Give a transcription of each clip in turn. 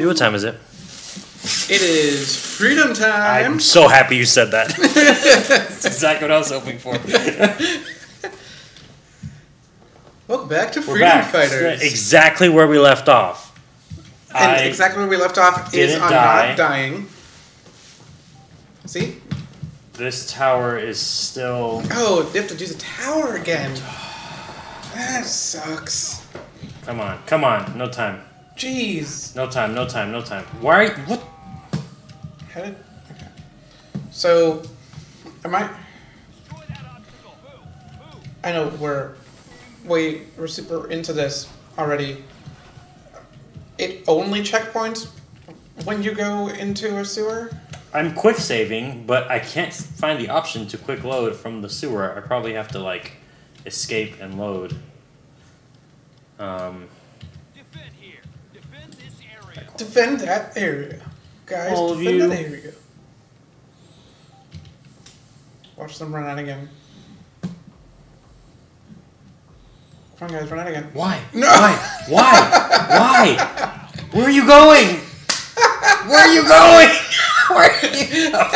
Hey, what time is it? It is freedom time. I'm so happy you said that. That's exactly what I was hoping for. Welcome back to We're Freedom back. Fighters. Exactly where we left off. And exactly where we left off is on not dying. See? This tower is still... Oh, they have to do the tower again. That sucks. Come on, come on. No time. Jeez. No time, no time, no time. Why are you... What? How did... Okay. So, am I... I know we're super into this already. It only checkpoints when you go into a sewer? I'm quick saving, but I can't find the option to quick load from the sewer. I probably have to, like, escape and load. Defend here. Defend this area. Defend that area. Guys, All defend of that you. area. Watch them run out again. Come on, guys, run out again. Why? No! Why? Why? Where are you going? Where are you going? Where are you going?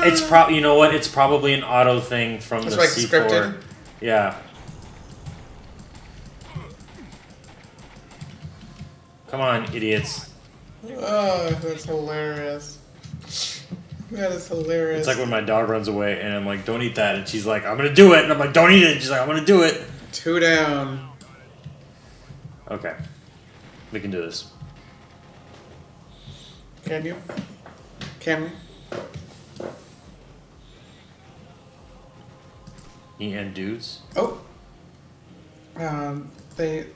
It's probably, you know what? It's probably an auto thing from It's the like C4. scripted. Yeah. Come on, idiots. Oh, that's hilarious. That is hilarious. It's like when my dog runs away and I'm like, don't eat that. And she's like, I'm going to do it. And I'm like, don't eat it. And she's like, I'm going to do it. 2 down. Okay. We can do this. Can you? Can we? E and dudes. Oh. They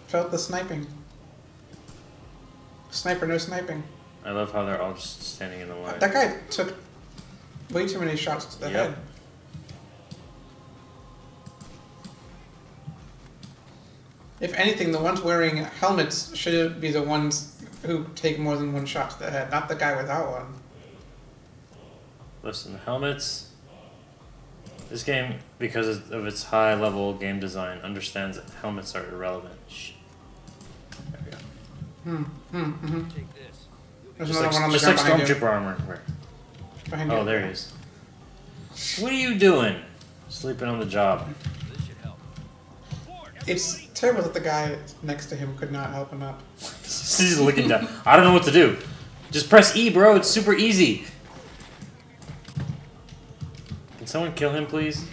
felt the sniping. Sniper, no sniping. I love how they're all just standing in the line. That guy took way too many shots to the head. If anything, the ones wearing helmets should be the ones who take more than one shot to the head, not the guy without one. Listen, helmets. This game, because of its high-level game design, understands that helmets are irrelevant. Shh. There we go. Take this. There's Just another one on the like ground behind you. Stormtrooper armor. Where? Behind Oh, you. there he is. What are you doing? Sleeping on the job. This should help. It's terrible that the guy next to him could not help him up. He's looking down. I don't know what to do. Just press E, bro. It's super easy. Can someone kill him, please?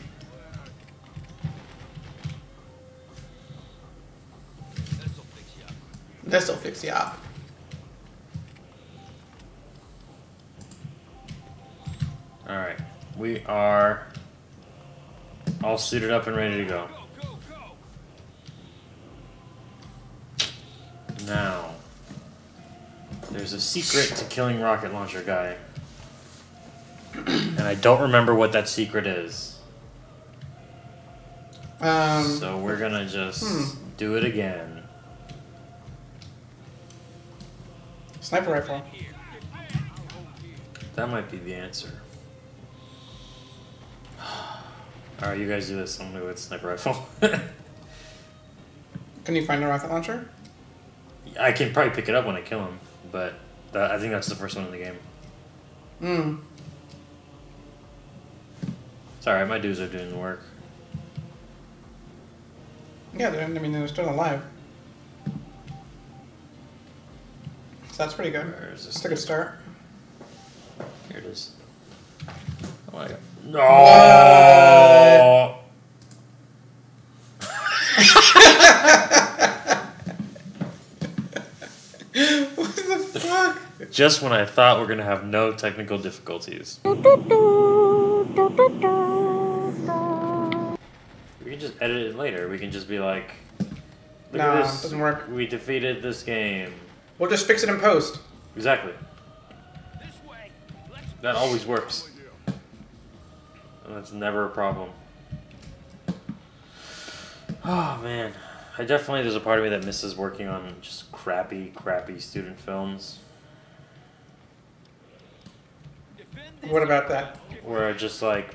This'll fix you up. This'll fix you up. Alright. We are all suited up and ready to go. Go, go, go. Now, there's a secret to killing rocket launcher guy. And I don't remember what that secret is. So we're gonna just do it again. Sniper rifle. That might be the answer. Alright, you guys do this. I'm gonna go with sniper rifle. Can you find a rocket launcher? I can probably pick it up when I kill him, but I think that's the first one in the game. It's alright, my dudes are doing the work. Yeah, I mean, they're still alive. So that's pretty good. Where is this? That's a good start. Here it is. Oh my god. No! What the fuck? Just when I thought we're gonna have no technical difficulties. We can just edit it later. We can just be like, look No, at it this. doesn't work. We defeated this game. We'll just fix it in post. Exactly. This way. Let's That always works. And that's never a problem. Oh man. There's a part of me that misses working on just crappy student films. defend this. What about that? Where just like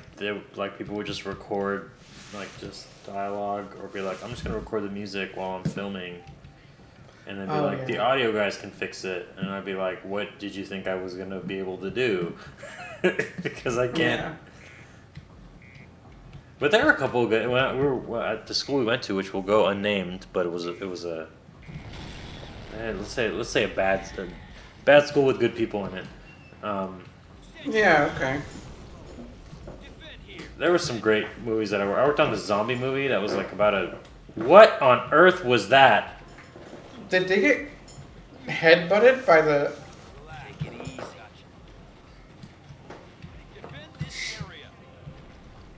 people would just record like just dialogue or be like, I'm just gonna record the music while I'm filming. and then be Oh, like, yeah. the audio guys can fix it, and I'd be like, what did you think I was gonna be able to do? Because I can't. Yeah. But there were a couple of good. When we were at the school we went to, which will go unnamed, but it was a let's say a bad school with good people in it. Yeah. Okay. Defend here. There were some great movies that I worked on. The zombie movie that was like about a. What on earth was that? Did they get headbutted by the? Relax. Take it easy. Defend this area.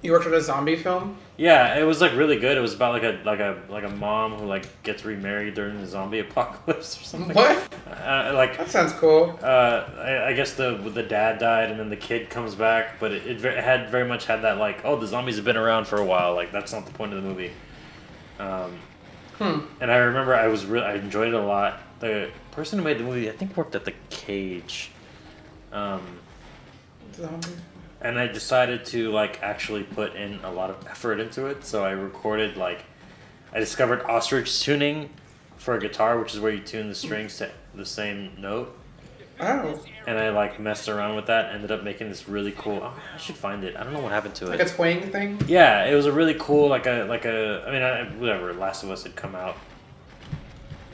You worked on a zombie film? Yeah, it was like really good. It was about like a mom who like gets remarried during the zombie apocalypse or something. What? Like That sounds cool. I guess the dad died and then the kid comes back, but it had very much had that like, oh, the zombies have been around for a while. Like that's not the point of the movie. And I remember I enjoyed it a lot. The person who made the movie I think worked at the Cage. Zombie. And I decided to like actually put in a lot of effort into it. So I recorded I discovered ostrich tuning for a guitar, which is where you tune the strings to the same note. Oh, And I like messed around with that. Ended up making this really cool. Oh, I should find it. I don't know what happened to like it. a twang thing. Yeah, it was a really cool I mean whatever. Last of Us had come out.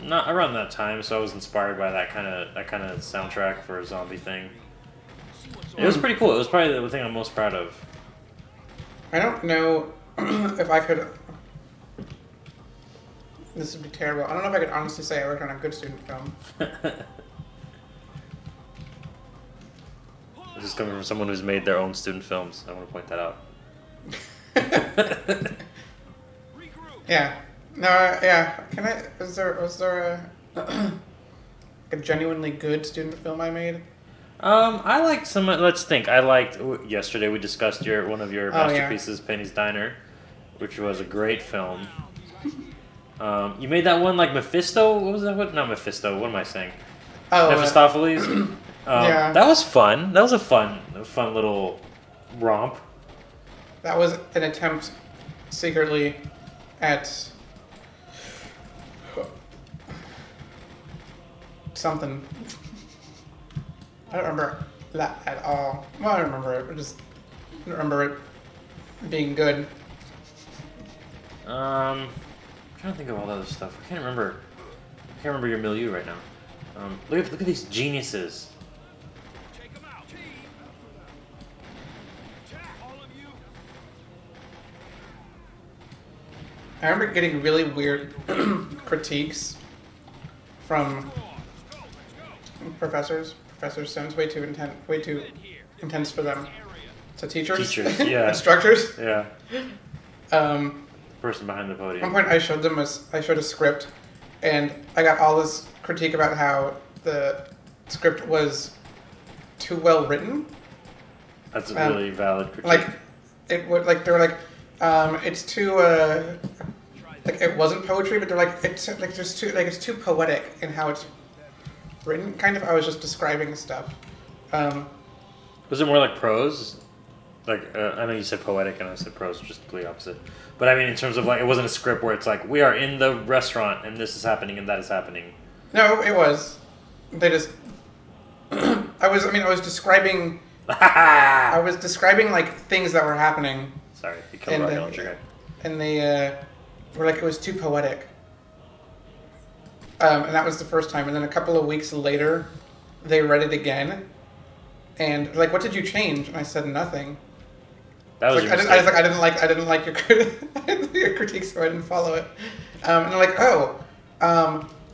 Not around that time, so I was inspired by that kind of soundtrack for a zombie thing. It was pretty cool. It was probably the thing I'm most proud of. I don't know if I could. This would be terrible. I don't know if I could honestly say I worked on a good student film. This is coming from someone who's made their own student films. I want to point that out. Regroup. Yeah. No. Yeah. Can I? Was there a genuinely good student film I made? I liked some. Let's think. I liked yesterday. We discussed one of your Oh, yeah. masterpieces, Penny's Diner, which was a great film. You made that one like Mephisto. What was that? What? Not Mephisto. What am I saying? Oh. Mephistopheles. Yeah. That was fun. That was a fun little romp. That was an attempt secretly at something. I don't remember that at all. Well, I remember it. I just don't remember it being good. I'm trying to think of all the other stuff. I can't remember your milieu right now. Look at these geniuses. Take 'em out. Team. Attack, all of you. I remember getting really weird critiques from professors. Professors sounds way too intense for them. So teachers, Teachers, yeah. instructors. Yeah. Um, Person behind the At one podium. point, I showed a script, and I got all this critique about how the script was too well written. That's a really valid critique. Like, it would like they were like, it's too like it wasn't poetry, but they're like it's like just too like it's too poetic in how it's written. Kind of, I was just describing stuff. Was it more like prose? Like I know you said poetic and I said prose, just completely opposite. But I mean, in terms of like, it wasn't a script where it's like we are in the restaurant and this is happening and that is happening. No, it was. They just. I was describing. Ah! I was describing like things that were happening. Sorry, you killed And Rocky then- Launcher guy. And they were like, it was too poetic. And that was the first time. And then a couple of weeks later, they read it again. And like, what did you change? And I said nothing. That was Like, your I mistake. didn't like your critique, so I didn't follow it. And they're like,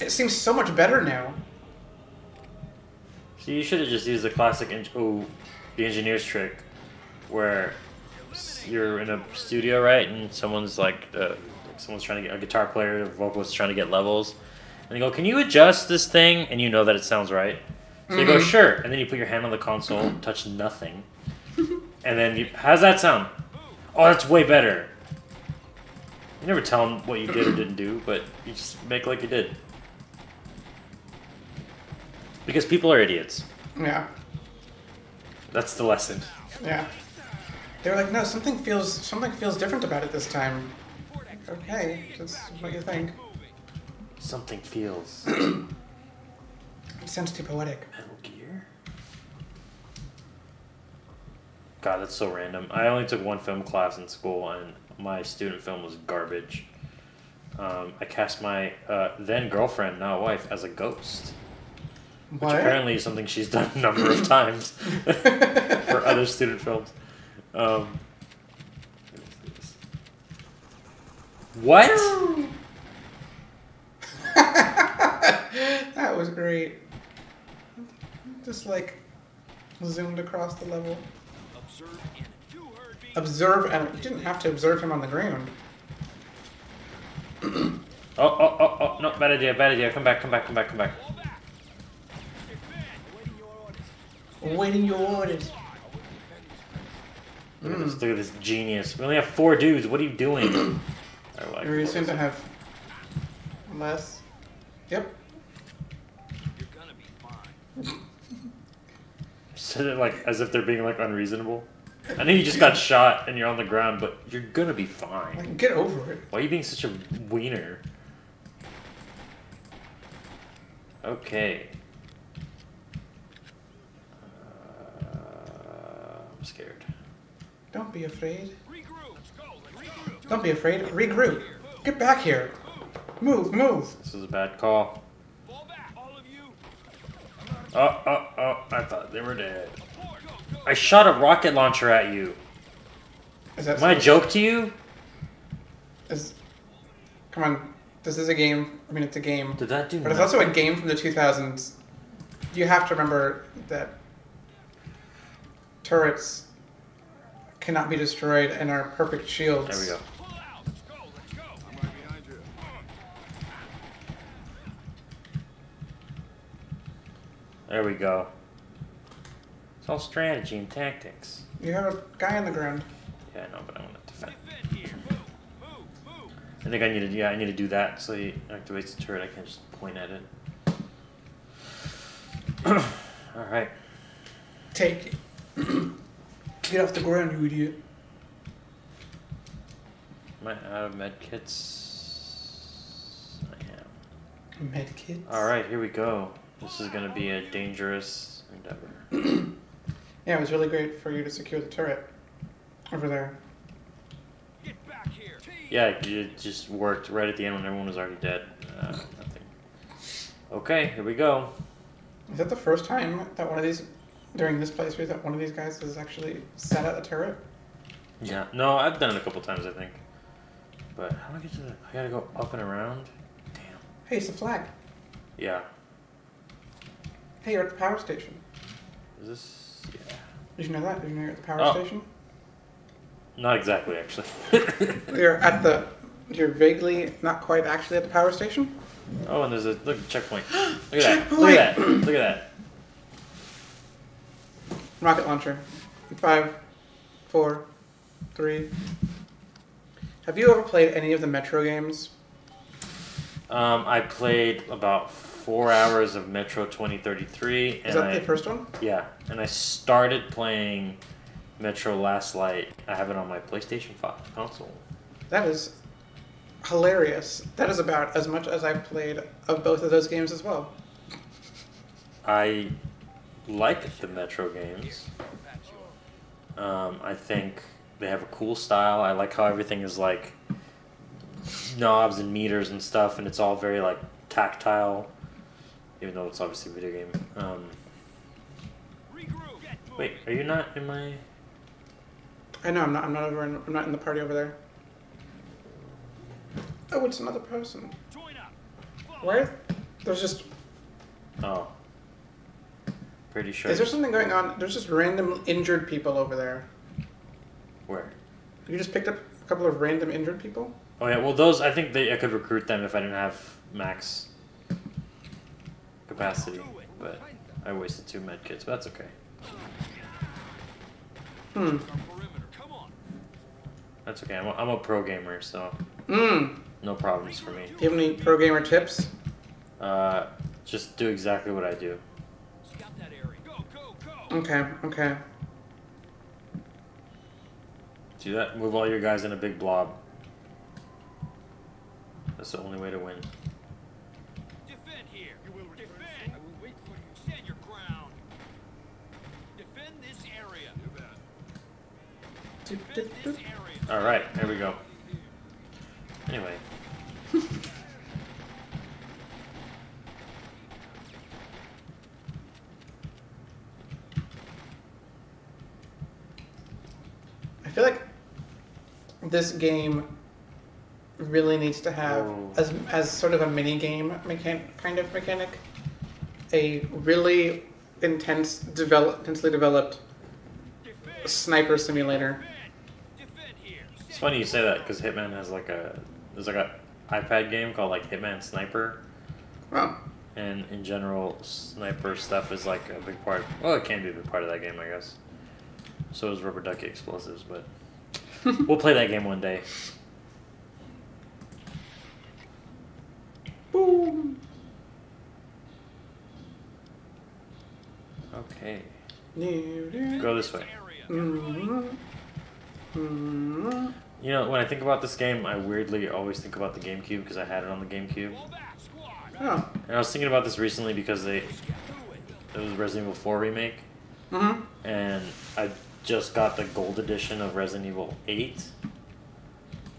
it seems so much better now. See, you should have just used the classic, the engineer's trick, where you're in a studio, right, and someone's trying to get a guitar player, a vocalist trying to get levels, and they go, "Can you adjust this thing?" And you know that it sounds right, so you go, "Sure," and then you put your hand on the console, touch nothing, and then how's that sound? Oh, that's way better. You never tell them what you did or didn't do, but you just make like you did. Because people are idiots. Yeah, That's the lesson. yeah. They were like, no, something feels different about it this time. Okay, that's what you think. Something feels. It sounds too poetic. Metal Gear? God, that's so random. I only took one film class in school, and my student film was garbage. I cast my then girlfriend, now wife, as a ghost. Which What? apparently is something she's done a number of times for other student films. What? That was great. Just like zoomed across the level. Observe enemy. You heard me. Observe, and you didn't have to observe him on the ground. Oh, no, bad idea, bad idea. Come back. Fall back. Defend. Awaiting your orders. Look at this genius. We only have 4 dudes. What are you doing? I like We this. seem to have less. Yep. You're gonna be fine. Said it like as if they're being like unreasonable. I know you just got shot and you're on the ground, but you're gonna be fine. Like, get over it. Why are you being such a wiener? Okay. I'm scared. Don't be afraid. Regroup. Let's go. Let's regroup. Don't be afraid. Regroup. Get back here. Move, move. This is a bad call. Fall back. All of you. Oh, I thought they were dead. Go, go. I shot a rocket launcher at you. Is that Am I a joke to you? Come on. This is a game. I mean, it's a game. Did that do But it's nothing? also a game from the 2000s. You have to remember that turrets cannot be destroyed and are perfect shields. There we go. Pull out. Let's go. Let's go. I'm right behind you. There we go. It's all strategy and tactics. You have a guy on the ground. Yeah, I know, but I want to defend. Defend here. Move. I think I need to do that so he activates the turret. I can't just point at it. Alright. Take it. Get off the ground, you idiot. Am I out of med kits? I am. Medkits. Alright, here we go. This is going to be a dangerous endeavor. Yeah, it was really great for you to secure the turret over there. Get back here. Team. Yeah, it just worked right at the end when everyone was already dead. Nothing. Okay, here we go. Is that the first time that one of these, during this playthrough, that one of these guys has actually set out a turret? Yeah. No, I've done it a couple times, I think. But how do I get to the... I gotta go up and around? Damn. Hey, it's a flag. Yeah. Hey, you're at the power station. Is this... Yeah. Did you know that? Did you know you're at the power Oh. station? Not exactly, actually. You're vaguely, not quite actually at the power station? Oh, and there's a... Look, checkpoint. Look at Checkpoint! that. Look at that. Look at that. Rocket launcher. 5, 4, 3. Have you ever played any of the Metro games? I played about 4 hours of Metro 2033. Is that the first one? Yeah, and I started playing Metro Last Light. I have it on my PlayStation 5 console. That is hilarious. That is about as much as I've played of both of those games as well. I like the Metro games. I think they have a cool style. I like how everything is like knobs and meters and stuff, and it's all very like tactile, even though it's obviously a video game. Regroup. Get moving. Wait, are you not in my... I know, I'm not in the party over there. Oh, it's another person. Join up. Where? There's just... Oh. Pretty sure. Is there something going on? There's just random injured people over there. Where? You just picked up a couple of random injured people? Oh yeah, well those, I think I could recruit them if I didn't have max capacity, but I wasted 2 med kits, but that's okay. Hmm. Our perimeter. Come on. That's okay, I'm a pro gamer, so no problems for me. Do you have any pro gamer tips? Just do exactly what I do. Scout that area. Go, go, go. Okay. Do that, move all your guys in a big blob. That's the only way to win. All right, there we go. Anyway. I feel like this game really needs to have, as sort of a mini game kind of mechanic, a really intensely developed sniper simulator. It's funny you say that because Hitman has there's like a iPad game called like Hitman Sniper, Oh, and in general, sniper stuff is like a big part. Well, it can be a big part of that game, I guess. So is rubber ducky explosives, but we'll play that game one day. boom. Okay, Go go this way. You know, when I think about this game, I weirdly always think about the GameCube because I had it on the GameCube. Oh. And I was thinking about this recently because it was Resident Evil 4 remake, and I just got the gold edition of Resident Evil 8,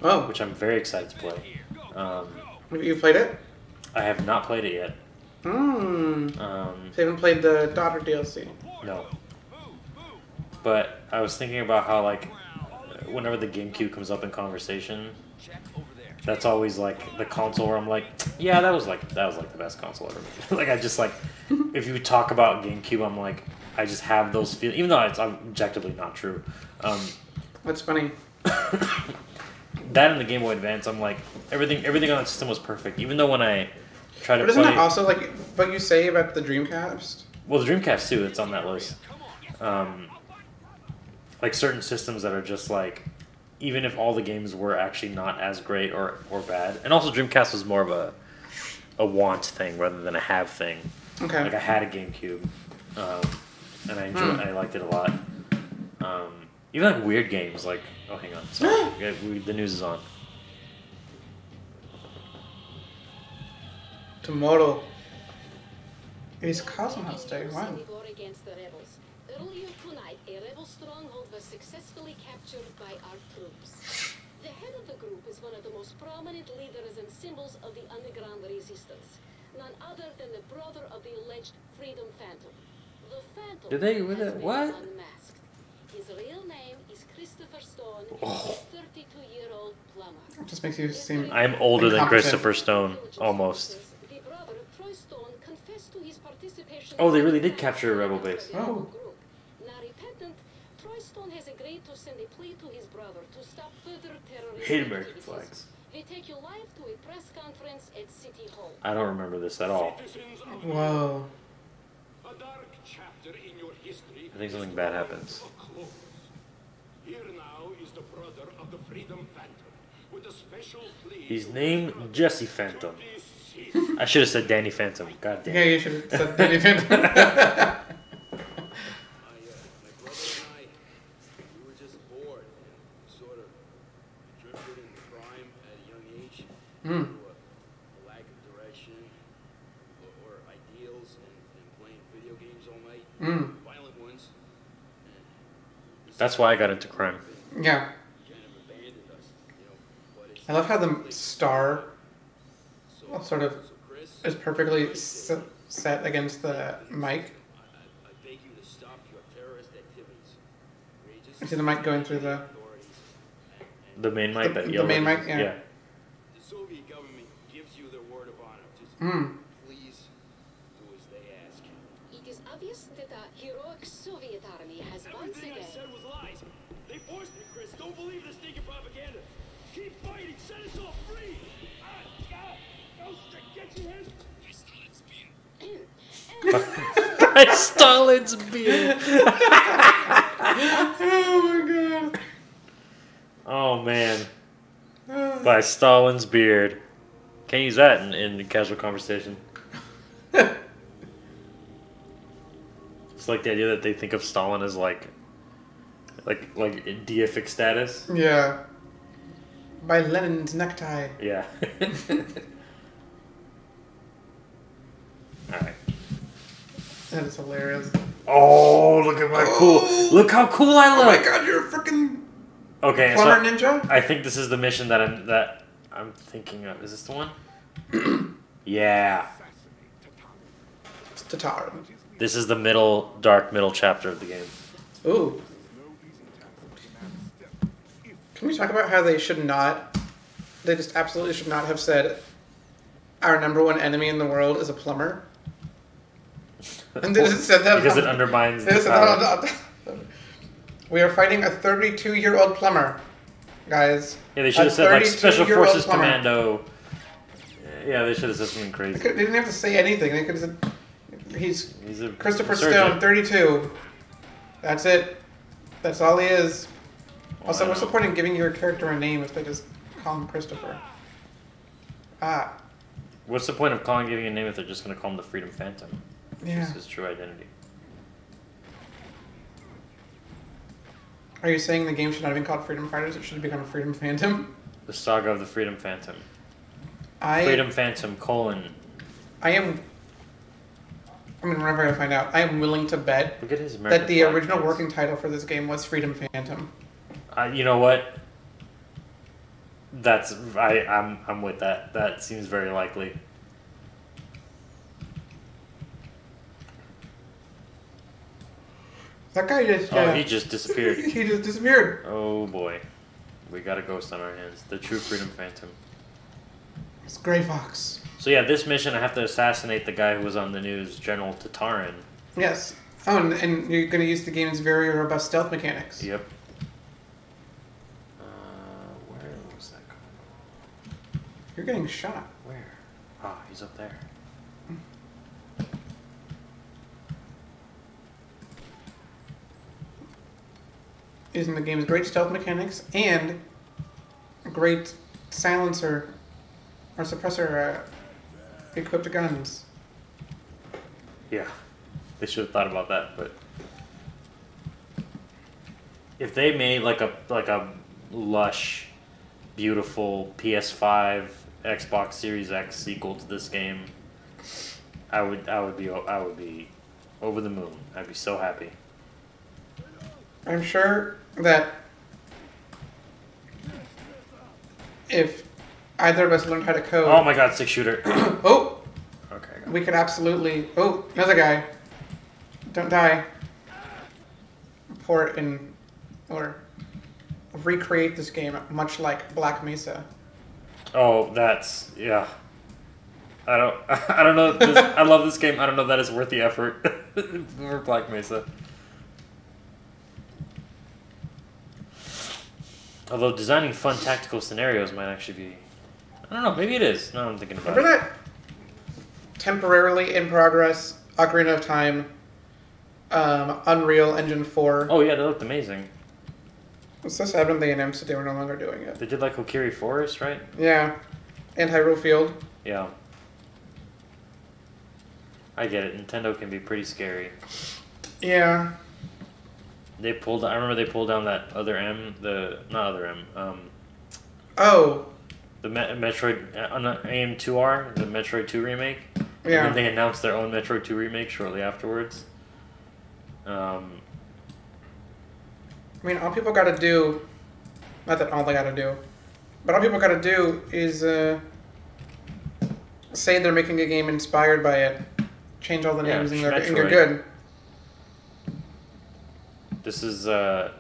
Oh. which I'm very excited to play. You played it? I have not played it yet. So you haven't played the daughter DLC? No. But I was thinking about how, like, whenever the GameCube comes up in conversation, that's always like the console where I'm like, yeah, that was like the best console ever made. Like, I just like, if you talk about GameCube, I'm like, I just have those feelings, even though it's objectively not true. That's funny. That and the Game Boy Advance, I'm like, everything on that system was perfect. Even though when I try to But isn't play, that also like what you say about the Dreamcast? well, the Dreamcast too, it's on that list. Like certain systems that are just like, even if all the games were actually not as great or bad, and also Dreamcast was more of a want thing rather than a have thing. Okay. Like I had a GameCube, and I enjoyed, I liked it a lot. Even like weird games, like hang on, sorry, the news is on. Tomorrow is Cosmonaut Day. Wow. War against the rebels. Earlier tonight, a rebel stronghold was successfully captured by our troops. The head of the group is one of the most prominent leaders and symbols of the underground resistance. None other than the brother of the alleged Freedom Phantom. The Phantom Did they has been what? unmasked. His real name is Christopher Stone, Oh. a 32-year-old plumber. It just makes you seem. I'm older than Incompetent. Christopher Stone, almost. The brother, Troy Stone, confessed to his participation. Oh, they really did capture a rebel base. Oh. Now repentant, Troy Stone has agreed to send a plea to his brother to stop further terrorist Hate American activities. flags. We take you live to a press conference at City Hall. I don't remember this at all. Whoa. A dark chapter in your history. I think something bad happens. Here now is the brother of the Freedom Phantom with a special plea. He's named Jesse Phantom. I should have said Danny Phantom. God damn. Yeah, you should have said Danny Phantom. My brother and I, we were just bored and sort of drifted into crime at a young age. Through a lack of direction or ideals and playing video games all night. Violent ones. That's why I got into crime. Yeah. Kind of abandoned us, you know. But it's I love how the star sort of so Chris, is perfectly set against the mic. I beg you to stop your terrorist activities. You see the mic going through the. The main mic, that The yellow. main mic, yeah. The Soviet government gives you their word of honor. Just please do as they ask. It is obvious that the heroic Soviet army has once Everything I again. said was lies. They forced me, Chris. Don't believe this stinking propaganda. Keep fighting. Set us all free. Go stick. Get your hands. By Stalin's beard. Oh my god. Oh man. By Stalin's beard. Can't use that in casual conversation. It's like the idea that they think of Stalin as like deific status. Yeah. By Lenin's necktie. Yeah. Alright. That is hilarious. Oh, look at my cool. Look how cool I Oh my look. god, you're a freaking Okay, Plumber so Ninja? I think this is the mission that I'm thinking of. Is this the one? Yeah. It's Tataran. This is the dark middle chapter of the game. Ooh. Can we talk about how they just absolutely should not have said, our number one enemy in the world is a plumber? And they just said that because it undermines the power. We are fighting a 32-year-old plumber, guys. Yeah, they should have said like Special Forces plumber. Commando. Yeah, they should have said something crazy. They didn't have to say anything. They could have said, he's a Christopher surgeon. Stone, 32. That's it. That's all he is. Also, what's the point in giving your character a name if they just call him Christopher? Ah. What's the point of giving a name if they're just going to call him the Freedom Phantom? Yeah. It's his true identity. Are you saying the game should not have been called Freedom Fighters? It should have become Freedom Phantom? The Saga of the Freedom Phantom. Freedom Phantom : we're never going to find out. I am willing to bet Look at his American that the flag original pants. working title for this game was Freedom Phantom. You know what? I'm with that. That seems very likely. That guy just... He just disappeared. he just disappeared. Oh boy. We got a ghost on our hands. The true Freedom Phantom. It's Grey Fox. So yeah, this mission I have to assassinate the guy who was on the news, General Tataran. Yes. Oh, and you're going to use the game's very robust stealth mechanics. Yep. Where was that guy? You're getting shot. Where? Ah, he's up there. Using the game's great stealth mechanics and great silencer or suppressor equipped guns. Yeah. They should have thought about that, but if they made like a lush, beautiful PS5, Xbox Series X sequel to this game, I would be over the moon. I'd be so happy. I'm sure that if either of us learned how to code... Oh my god, 6-shooter. Oh! Okay. We could absolutely... Oh, another guy. Don't die. Port in... Or recreate this game much like Black Mesa. Oh, that's... Yeah. I don't know. I love this game. I don't know that it's worth the effort for Black Mesa. Although designing fun tactical scenarios might actually be... I don't know, maybe it is. No, I'm thinking about Remember it. that temporarily in progress Ocarina of Time, Unreal Engine 4? Oh yeah, that looked amazing. What's so sad when they announced that they were no longer doing it? They did like Kokiri Forest, right? Yeah. And Hyrule Field. Yeah. I get it. Nintendo can be pretty scary. Yeah. I remember they pulled down that other M, not other M, Oh. the Metroid, AM2R, the Metroid 2 remake. Yeah. And then they announced their own Metroid 2 remake shortly afterwards. I mean, all people gotta do, not that all they gotta do, but all people gotta do is say they're making a game inspired by it, change all the names, and you're Metroid. good. This is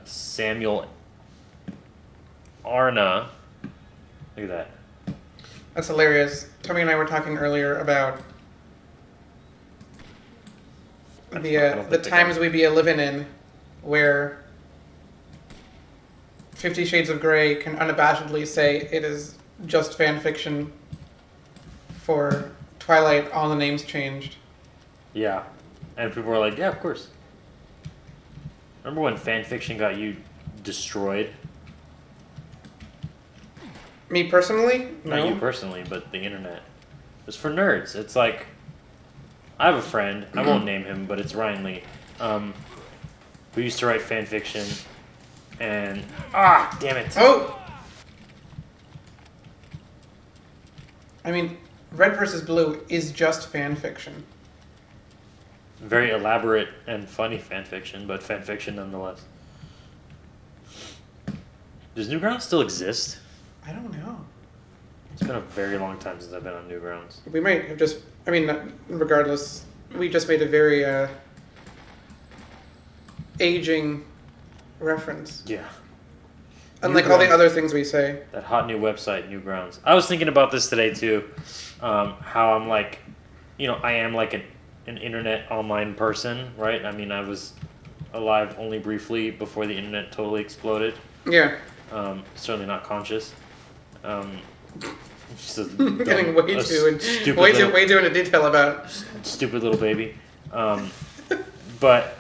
Samuel Arna. Look at that. That's hilarious. Tommy and I were talking earlier about the times we be a living in where 50 Shades of Grey can unabashedly say it is just fan fiction. For Twilight, all the names changed. Yeah. And people were like, yeah, of course. Remember when fanfiction got you destroyed? Me personally? No. Not you personally, but the internet. It was for nerds. It's like, I have a friend, I won't name him, but it's Ryan Lee, who used to write fanfiction, and, damn it. Oh! I mean, Red vs. Blue is just fan fiction. Very elaborate and funny fanfiction, but fanfiction nonetheless. Does Newgrounds still exist? I don't know. It's been a very long time since I've been on Newgrounds. We might have just. I mean, regardless, we just made a very aging reference. Yeah. Unlike all the other things we say. That hot new website, Newgrounds. I was thinking about this today too. How I'm like, I am like an internet online person, right? I mean, I was alive only briefly before the internet totally exploded. Yeah. Certainly not conscious. Getting way too into detail about stupid little baby. But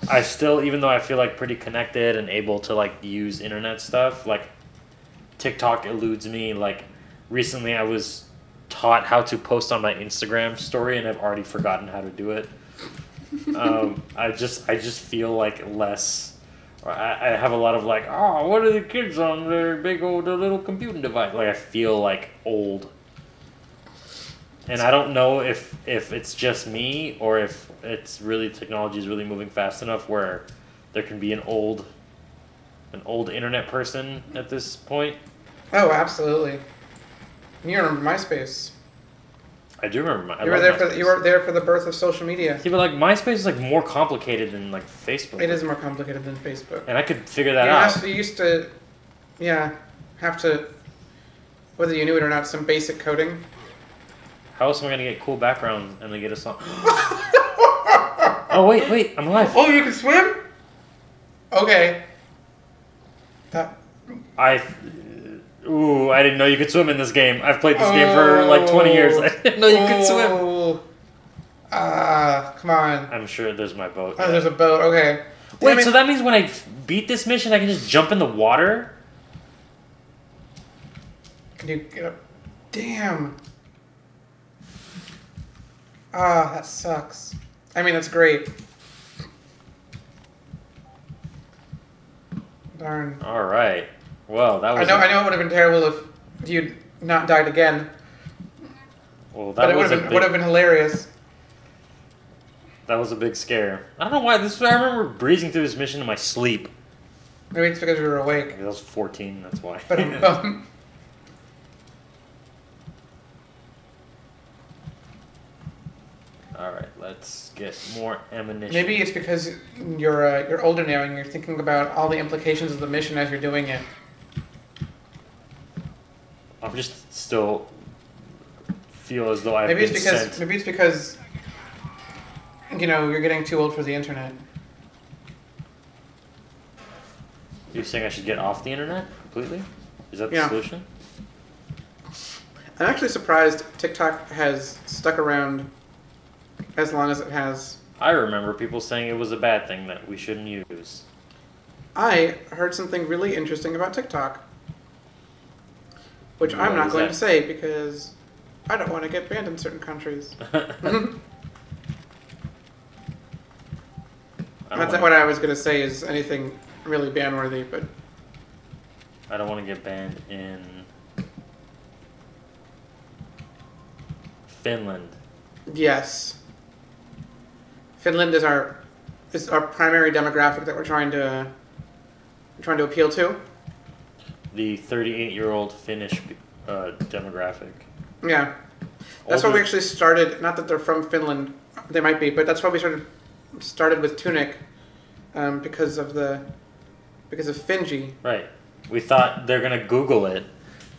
I still, even though I feel like pretty connected and able to like use internet stuff, like TikTok eludes me. Like recently, I was taught how to post on my Instagram story, and I've already forgotten how to do it. I just feel like less. I have a lot of like, oh, what are the kids on their big old little computing device? Like I feel like old. And I don't know if it's just me or if it's really technology is really moving fast enough where there can be an old internet person at this point. Oh, absolutely. You remember MySpace? I do remember. You were there for the birth of social media. Yeah, but like MySpace is like more complicated than like Facebook. It is more complicated than Facebook. And I could figure that out. You used to, have to, whether you knew it or not, some basic coding. How else am I gonna get cool backgrounds and they get a song? Oh wait, I'm alive. Oh, you can swim? Okay. I didn't know you could swim in this game. I've played this game for like 20 years. I didn't know you could swim. Come on. I'm sure there's my boat. Oh, there's a boat. Okay. Wait, so that means when I beat this mission, I can just jump in the water? Can you get up? Damn. That sucks. I mean, that's great. Darn. All right. Well, that was. I know it would have been terrible if you'd not died again. Well, but it would have been hilarious. That was a big scare. I don't know why. I remember breezing through this mission in my sleep. Maybe it's because you were awake. I was 14. That's why. All right, let's get more ammunition. Maybe it's because you're older now and you're thinking about all the implications of the mission as you're doing it. I'm just still feel as though I've been sent. Maybe it's because you're getting too old for the internet. You're saying I should get off the internet completely? Is that the solution? I'm actually surprised TikTok has stuck around as long as it has. I remember people saying it was a bad thing that we shouldn't use. I heard something really interesting about TikTok, which I'm not going to say because I don't want to get banned in certain countries. That's not what I was going to say is anything really ban-worthy, but... I don't want to get banned in Finland. Yes. Finland is our primary demographic that we're trying to appeal to. The 38-year-old Finnish demographic. Yeah. That's why we actually started, not that they're from Finland, they might be, but that's why we started with Tunic, because of Finji. Right. We thought they're gonna Google it.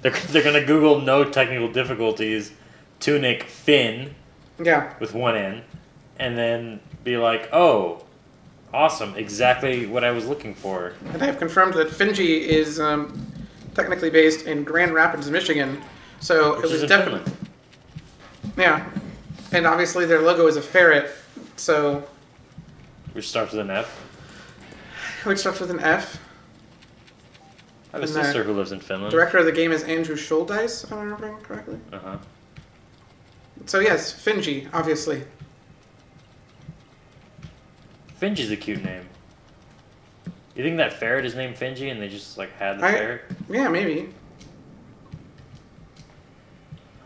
They're gonna Google no technical difficulties, Tunic Finn. Yeah. With one N, and then be like, oh, awesome, exactly what I was looking for. And I have confirmed that Finji is technically based in Grand Rapids, Michigan, so Which it was is definitely. Yeah, and obviously their logo is a ferret, so. Which starts with an F. Which starts with an F. I have a sister who lives in Finland. Director of the game is Andrew Scholdice, if I'm remembering correctly. Uh-huh. So yes, Finji, obviously. Finji's a cute name. You think that ferret is named Finji and they just like had the ferret? Yeah, maybe.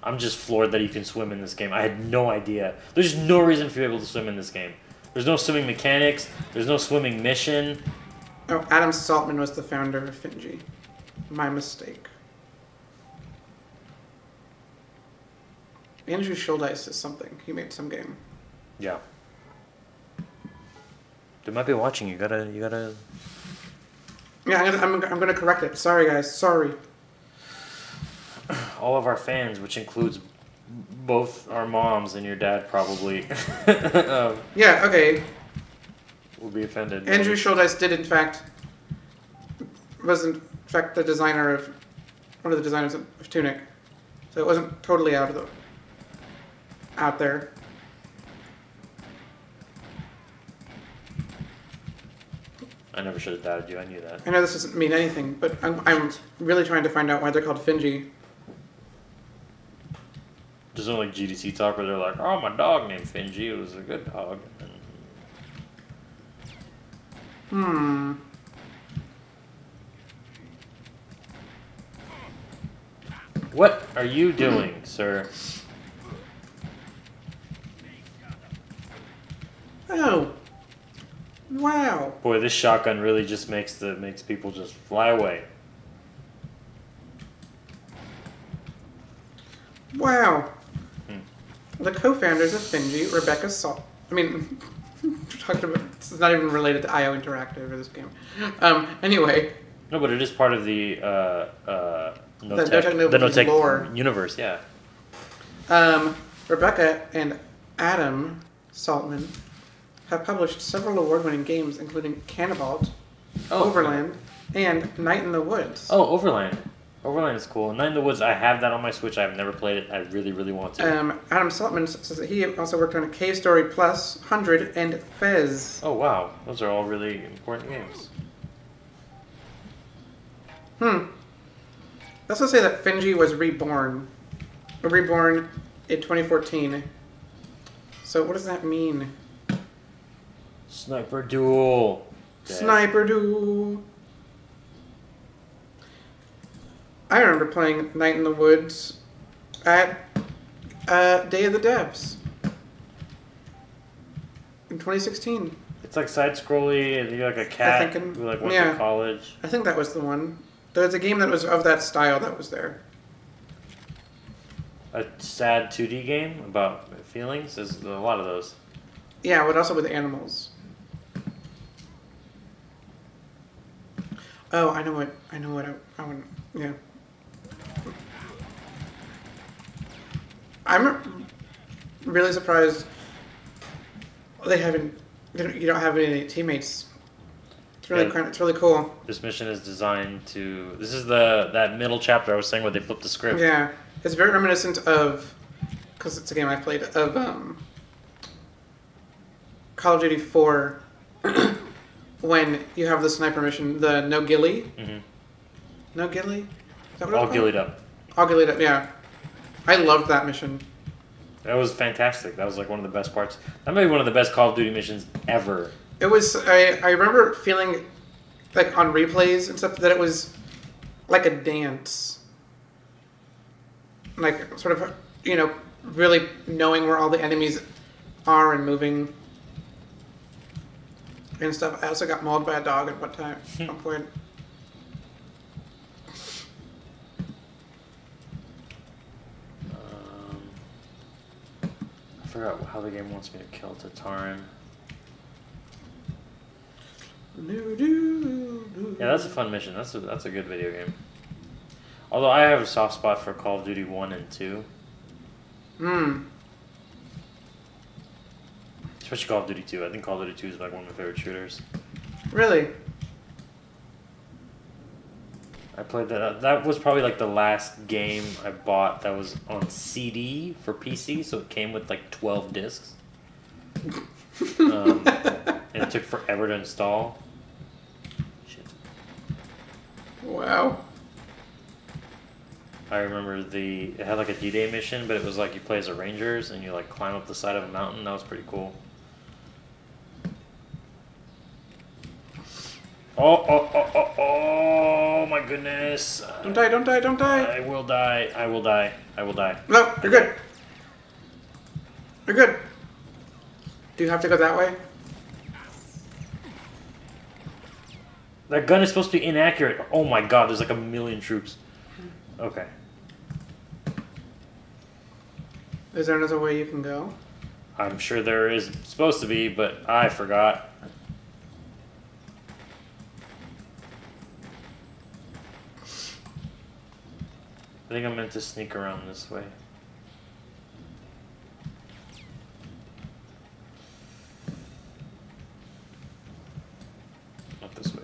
I'm just floored that you can swim in this game. I had no idea. There's no reason for you to be able to swim in this game. There's no swimming mechanics. There's no swimming mission. Oh, Adam Saltman was the founder of Finji. My mistake. Andrew Schuldice is something. He made some game. Yeah. They might be watching. You gotta. Yeah, I'm gonna correct it. Sorry, guys. Sorry. All of our fans, which includes both our moms and your dad, probably. Yeah. Okay. Will be offended. Andrew Schuldice did, in fact, was in fact the designer of one of the designers of Tunic, so it wasn't totally out there. I never should have doubted you. I knew that. I know this doesn't mean anything, but I'm really trying to find out why they're called Finji. There's no like GDC talk where they're like, "Oh, my dog named Finji. It was a good dog." Hmm. What are you doing, sir? Oh. Wow. Boy, this shotgun really just makes people just fly away. Wow. The co-founders of Finji, Rebecca Salt. I mean, talked about. This is not even related to IO Interactive or this game. Anyway. No, but it is part of the No No-Tech lore. universe. Yeah. Rebecca and Adam Saltman have published several award-winning games, including Cannibalt, Overland, and Night in the Woods. Oh, Overland. Overland is cool. Night in the Woods, I have that on my Switch. I've never played it. I really, really want to. Adam Saltman says that he also worked on K-Story Plus, 100, and Fez. Oh, wow. Those are all really important games. Let's just say that Finji was reborn. Reborn in 2014. So what does that mean? Sniper Duel. Sniper Duel. I remember playing Night in the Woods at Day of the Devs in 2016. It's like side-scrolly, and you're like a cat who like went to college. I think that was the one. There's a game that was of that style that was there. A sad 2D game about feelings. There's a lot of those. Yeah, but also with animals. Oh, I know what I want. Yeah. I'm really surprised they haven't. You don't have any teammates. It's really it's really cool. This mission is designed to. This is that middle chapter I was saying where they flipped the script. Yeah, it's very reminiscent of, because it's a game I played, of Call of Duty 4. When you have the sniper mission, the No Ghillie. Mm-hmm. No Ghillie? Is that what All it's called? ghillied up. All Ghillied up, yeah. I loved that mission. That was fantastic. That was like one of the best parts. That may be one of the best Call of Duty missions ever. It was, I remember feeling, like on replays and stuff, that it was like a dance. Like, sort of, really knowing where all the enemies are and moving. And stuff. I also got mauled by a dog at one point. I forgot how the game wants me to kill Tatarin. Yeah, that's a fun mission. That's a good video game. Although I have a soft spot for Call of Duty 1 and 2. Especially Call of Duty 2. I think Call of Duty 2 is like one of my favorite shooters. Really? I played that. That was probably like the last game I bought that was on CD for PC, so it came with like 12 discs. And it took forever to install. Shit. Wow. I remember it had like a D-Day mission, but it was like you play as a Rangers and you like climb up the side of a mountain. That was pretty cool. Oh my goodness. Don't die, don't die, don't die. I will die. I will die. I will die. No, you're good. You're good. Do you have to go that way? That gun is supposed to be inaccurate. Oh my god, there's like a million troops. Okay. Is there another way you can go? I'm sure there is supposed to be, but I forgot. I think I'm meant to sneak around this way. Not this way.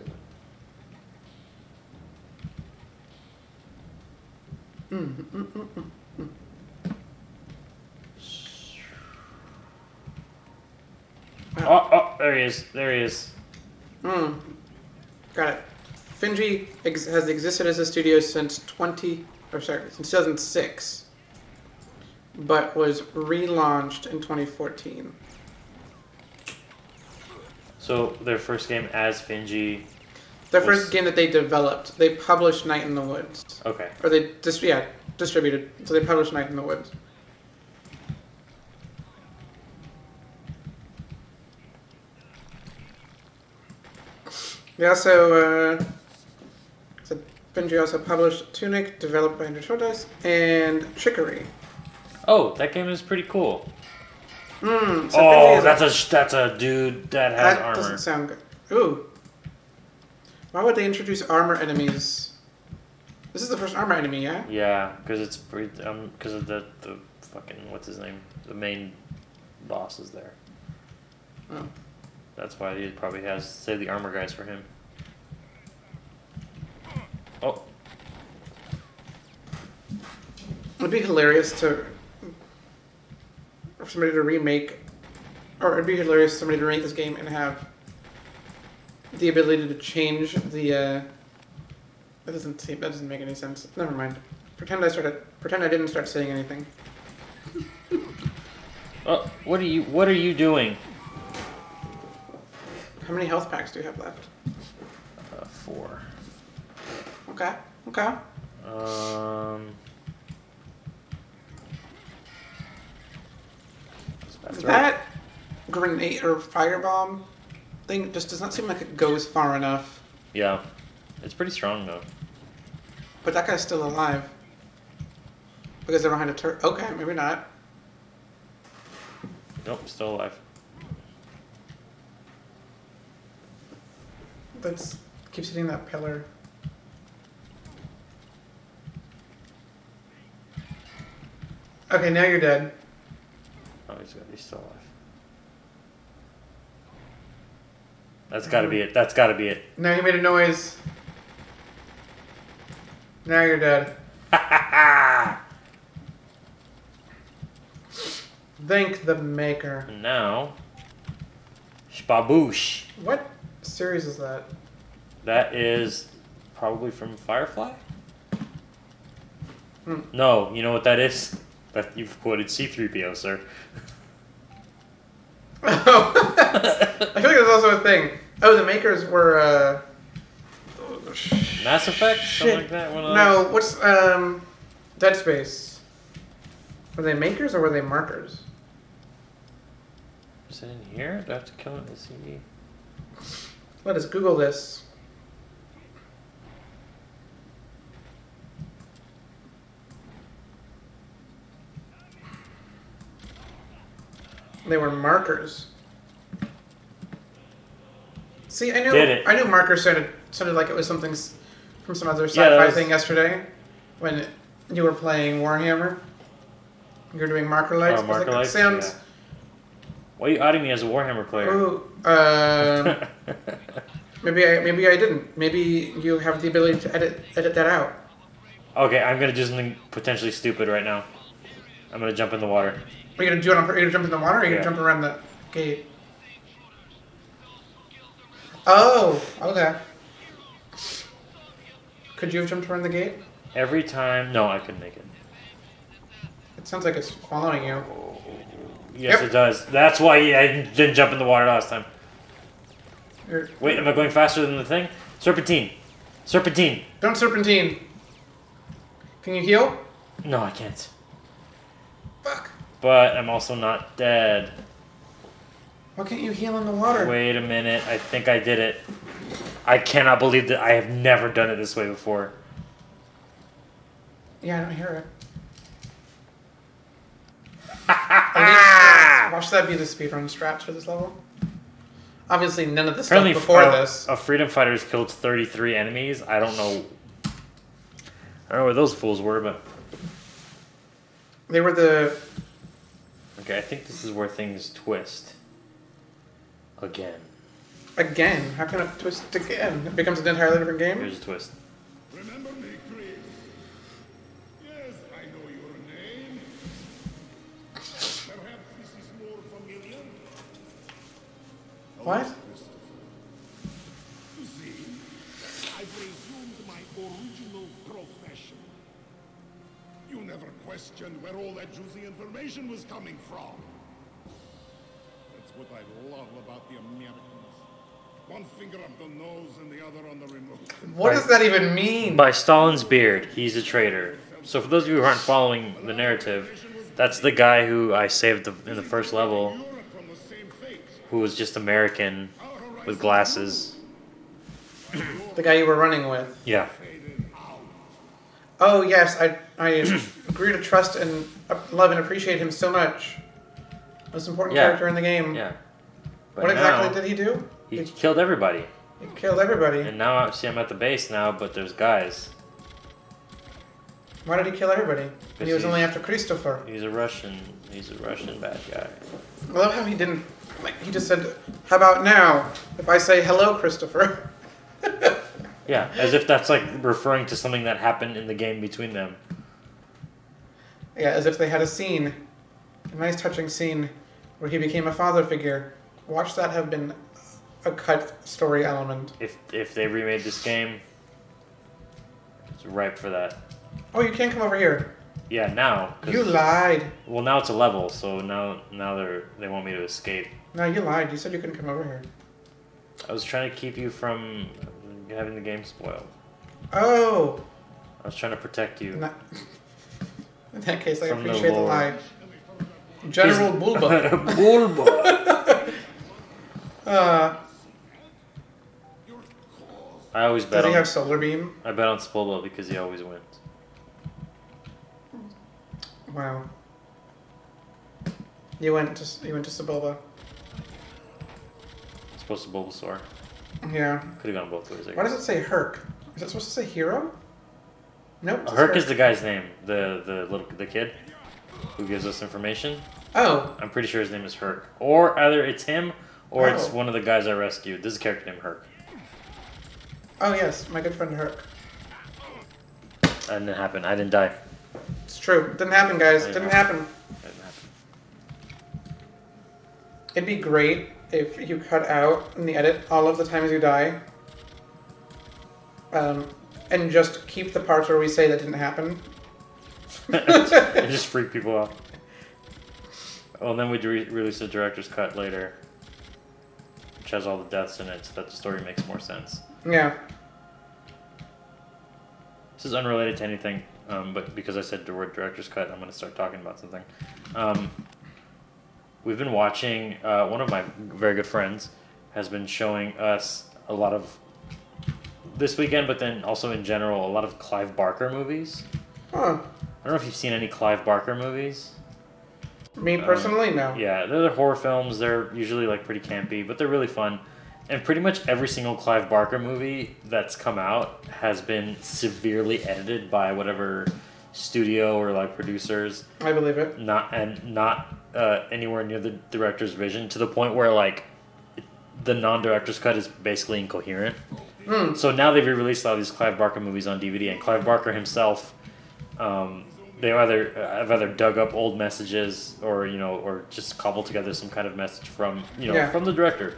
Oh, there he is. There he is. Got it. Finji has existed as a studio since 2006, but was relaunched in 2014. So their first game as Finji. Their first game that they developed, they published Night in the Woods. Okay. Or they distributed. So they published Night in the Woods. They also, so Benji also published Tunic, developed by Andrew and Chicory. Oh, that game is pretty cool. So Oh, that's a dude that has that armor. doesn't sound good. Ooh. Why would they introduce armor enemies? This is the first armor enemy, yeah? Yeah, because it's because of the fucking what's his name, the main boss is there. Oh. That's why he probably has save the armor guys for him. Oh, It'd be hilarious for somebody to remake, or it'd be hilarious for somebody to remake this game and have the ability to change the. That doesn't make any sense. Never mind. Pretend I didn't start saying anything. oh, what are you doing? How many health packs do you have left? 4. Okay. That's right. That grenade or firebomb thing just does not seem like it goes far enough. Yeah, it's pretty strong though. But that guy's still alive. Because they're behind a turret. Okay, maybe not. Nope, still alive. Let's keep hitting that pillar. Okay, now you're dead. Oh, he's still alive. That's gotta be it. That's gotta be it. Now you made a noise. Now you're dead. Thank the maker. And now, Shbaboosh. What series is that? That is probably from Firefly? No, you know what that is? That you've quoted C-3PO, sir. Oh, I feel like there's also a thing. Oh, the makers were, Mass Effect? Shit. Something like that? One of No, those? what's, Dead Space. Were they makers or were they markers? Is it in here? Do I have to kill it in the CD? Let us Google this. They were markers. See, I knew markers sounded like it was something from some other sci-fi thing yesterday when you were playing Warhammer. You were doing marker lights. Oh, marker lights? Sounds. Yeah. Why are you outing me as a Warhammer player? Ooh, maybe I didn't. Maybe you have the ability to edit that out. Okay, I'm gonna do something potentially stupid right now. I'm gonna jump in the water. Are you gonna do it? Are you gonna jump in the water? Or are you Yeah. gonna jump around the gate? Oh, okay. Could you have jumped around the gate? Every time... No, I couldn't make it. It sounds like it's following you. Yes, Yep. it does. That's why I didn't jump in the water last time. Wait, am I going faster than the thing? Serpentine. Serpentine. Don't serpentine. Can you heal? No, I can't. Fuck. But I'm also not dead. Why can't you heal in the water? Wait a minute. I think I did it. I cannot believe that I have never done it this way before. Yeah, I don't hear it. At least, watch that be the speedrun strats for this level. Obviously, none of the stuff before this. A freedom fighter's killed 33 enemies. I don't know where those fools were, but... They were the... Okay, I think this is where things twist. Again. Again? How can it twist again? It becomes an entirely different game? Here's a twist. Remember me, Chris? Yes, I know your name. Perhaps this is more familiar. What? You see, I've resumed my original profession. You never questioned where all that juicy information was coming from. That's what I love about the Americans. One finger up the nose and the other on the remote. What does that even mean? By Stalin's beard, he's a traitor. So for those of you who aren't following the narrative, that's the guy who I saved in the first level, who was just American with glasses. The guy you were running with. Yeah. Oh, yes, I agree to trust and love and appreciate him so much. Most important character in the game. Yeah. But What exactly now, did he do? He killed everybody. He killed everybody. And now, see, I'm at the base now, but there's guys. Why did he kill everybody? And he was he's- only after Christopher. He's a Russian bad guy. I love how he didn't, like, he just said, how about now, if I say hello, Christopher? Yeah, as if that's like referring to something that happened in the game between them. Yeah, as if they had a scene, a nice touching scene, where he became a father figure. Watch that have been a cut story element. If they remade this game, it's ripe for that. Oh, you can't come over here. Yeah, now. 'cause- You lied. Well, now it's a level, so now they want me to escape. No, you lied. You said you couldn't come over here. I was trying to keep you from having the game spoiled. Oh. I was trying to protect you. Not- In that case, I From the appreciate the Lord. lie. General Bulba. Bulba. I always bet Does he on. have solar beam? I bet on Spolba because he always wins. Wow. You went to Sebulba. It's supposed to Bulbasaur. Yeah. Could have gone both ways. Why does it say Herc? Is it supposed to say hero? Nope. it says Herc is the guy's name. The kid who gives us information. Oh. I'm pretty sure his name is Herc. Or either it's him or it's Oh. one of the guys I rescued. This is a character named Herc. Oh yes, my good friend Herc. That didn't happen. I didn't die. It's true. Didn't happen, guys. Didn't happen. That didn't happen. It'd be great if you cut out in the edit all of the times you die. And just keep the parts where we say that didn't happen. It just freak people out. Well, and then we'd release a director's cut later, which has all the deaths in it, so that the story makes more sense. Yeah. This is unrelated to anything, but because I said the word director's cut, I'm going to start talking about something. We've been watching, one of my very good friends has been showing us a lot of, this weekend, but then also in general, a lot of Clive Barker movies. Huh. I don't know if you've seen any Clive Barker movies. Me personally, no. Yeah, they're horror films. They're usually like pretty campy, but they're really fun. And pretty much every single Clive Barker movie that's come out has been severely edited by whatever studio or like producers. I believe it. Not anywhere near the director's vision, to the point where like the non-director's cut is basically incoherent. So now they've re-released all these Clive Barker movies on DVD, and Clive Barker himself, they've either dug up old messages or just cobbled together some kind of message from from the director,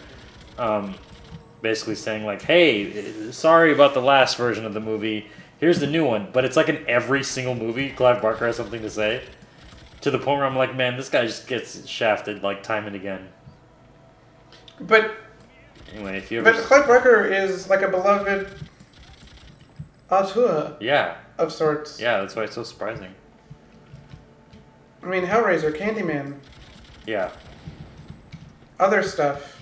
basically saying like, hey, sorry about the last version of the movie. Here's the new one, but it's like in every single movie, Clive Barker has something to say, to the point where I'm like, man, this guy just gets shafted like time and again. But Anyway, if you ever... But Clive Barker is like a beloved auteur Yeah. of sorts. Yeah, that's why it's so surprising. I mean, Hellraiser, Candyman. Yeah. other stuff.